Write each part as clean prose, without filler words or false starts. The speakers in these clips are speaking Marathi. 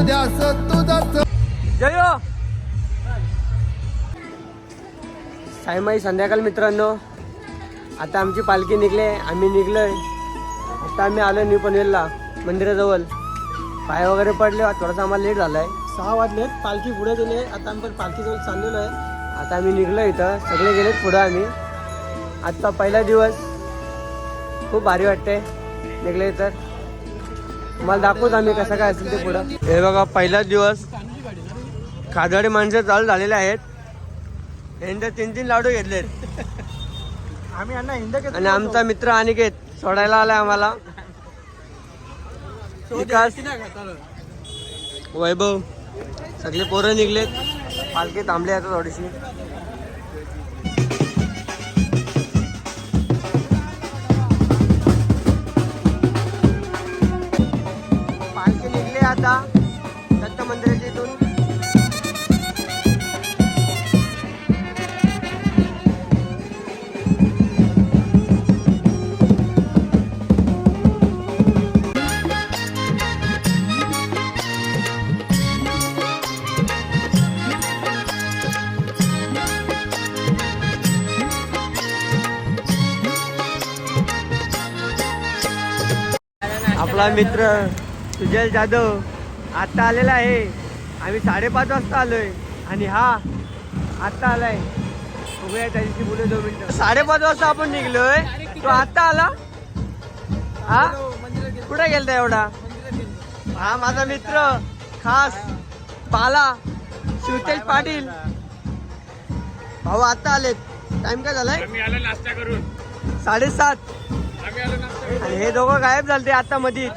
ध्यास तुझाच जय साईमाई संध्याकाळ मित्रांनो. आता आमची पालखी निघले, आम्ही निघलोय. आता आम्ही आलो न्यू पनवेलला मंदिराजवळ. पाय वगैरे पडले, थोडासा आम्हाला लेट झालाय. 6 वाजलेत, पालखी पुढे गेले. आता आम्ही पण पालखीजवळ चाललेलो आहे. आता आम्ही निघलो इथं, सगळे गेलेत पुढं. आम्ही आजचा पहिला दिवस खूप भारी वाटते निघले तर. मला दाखवूच आम्ही कसं काय असेल ते पुढं. हे बघा पहिला दिवस. खादाडी माणसं चालू झालेले आहेत. यांचे 3-3 लाडू घेतलेत आम्ही आणि आमचा मित्र अनिकेत सोडायला आलाय आम्हाला. विकास, वैभव सगळे पोरं निघलेत. पालखी थांबली आता थोडीशी. पालखी निघली आता दत्त मंदिराच्या इथून. आपला मित्र सुजल जाधव आत्ता आलेला आहे. आम्ही 5:30 वाजता आलोय आणि हा आत्ता आलाय. बघूया त्याच्याशी बोलू 2 मिनिटं. 5:30 वाजता आपण निघलोय, तो आत्ता आला. हा कुठे गेलता एवढा? हा माझा मित्र खास बाला शिवतेज पाटील भाऊ आत्ता आलेत. टाइम काय झालाय? 7:30. आणि हे दोघं गायब झालते आता मध्ये.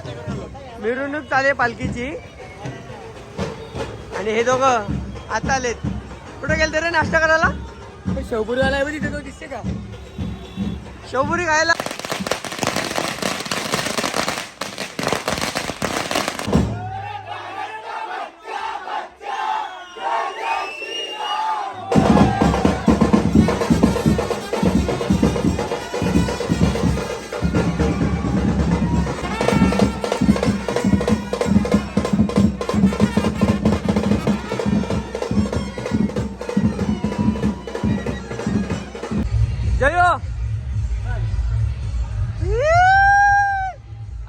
मिरवणूक चालू पालखीची आणि हे दोघं आता आलेत. कुठे गेलते रे नाश्ता करायला? शेवपुरी वाला तिथे तो दिसते का? शेवपुरी खायला. जयो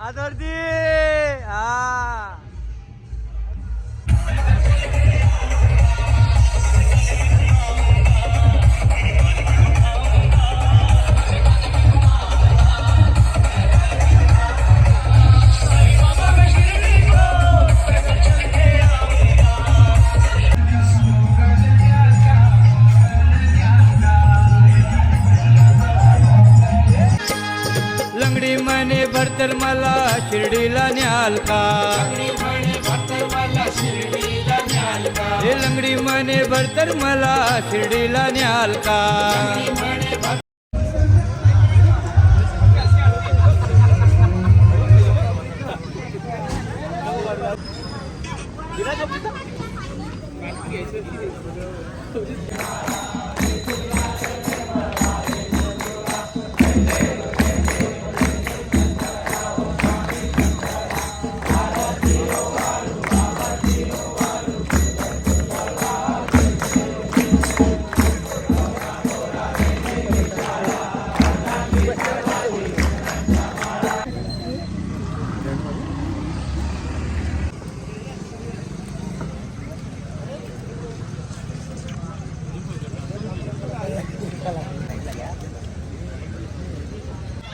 आदर्दी हा लंगडी म्हणे भरतर मला शिर्डीला न्याल का? हे लंगडी म्हणे भरतर मला शिर्डीला न्याल का?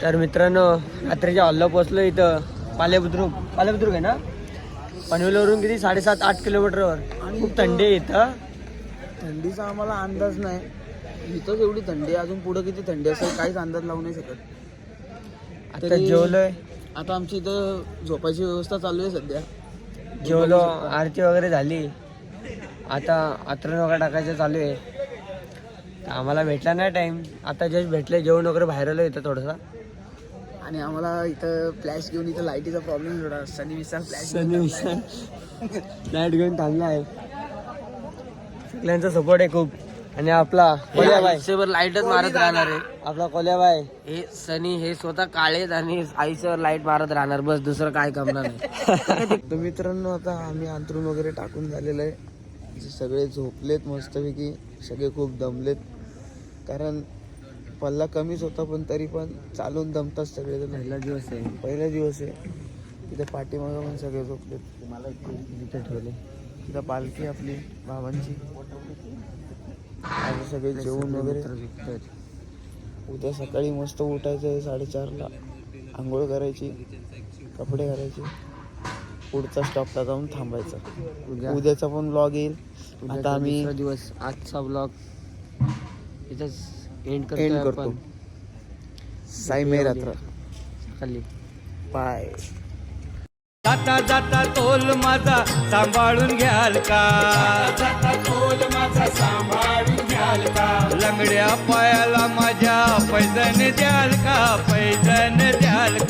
तर मित्रांनो रात्रीच्या हॉलला पोचलो इथं. पालेबुद्रुक आहे ना पनवेलवरून. किती 7.5-8 किलोमीटरवर. खूप थंडी आहे इथं. थंडीचा आम्हाला अंदाज नाही. इथंच एवढी थंडी आहे, अजून पुढे किती थंडी असेल काहीच अंदाज लावू नाही शकत. आता जेवलोय. आता आमची इथं झोपायची व्यवस्था चालू आहे सध्या. जेवलो, आरती वगैरे झाली. आता अत्रण वगैरे टाकायचं चालू आहे. आम्हाला भेटला नाही टाइम. आता जस्ट भेटले, जेवण वगैरे बाहेर आलो इथं थोडंसं. आणि आम्हाला इथं फ्लॅश घेऊन इथं लाईटीचा प्रॉब्लेम थोडा. सनी विशाल फ्लॅश लाईट घेऊन थांबला आहे. सगळ्यांचा सपोर्ट आहे खूप. आणि आपला कोल्याबाई, आयुष्यभर लाईटच मारत राहणार आहे. आपला कोल्याबाई. हे सनी हे स्वतः काळेत आणि आयुष्यावर लाईट मारत राहणार, बस दुसरं काय करणार नाही. तर मित्रांनो, आता आम्ही अंथरूण वगैरे टाकून झालेलं आहे. सगळे झोपलेत मस्तपैकी, सगळे खूप दमलेत. कारण पल्ला कमीच होता, पण तरी पण चालून दमतात सगळे. पहिला दिवस आहे. पहिला दिवस आहे. तिथे पाठीमागं पण सगळे झोपलेत. तुम्हाला इथे ठेवले. तिथं पालखी आपली बाबांची. आज सगळे जेवण वगैरे. उद्या सकाळी मस्त उठायचं आहे 4:30ला, आंघोळ करायची, कपडे घालायचे, पुढचा स्टॉपला जाऊन थांबायचं. उद्याचा पण ब्लॉग येईल. आता आम्ही दुसरा दिवस, आजचा ब्लॉग इथंच एंड करतो. साईमे रात्र. खाली बाय. जाता जाता तोल माझा सांभाळून घ्याल का, जाता तोल माझा सांभाळून घ्याल का, लंगड्या पायाला माझ्या पैजण द्याल का, पैजण द्याल का.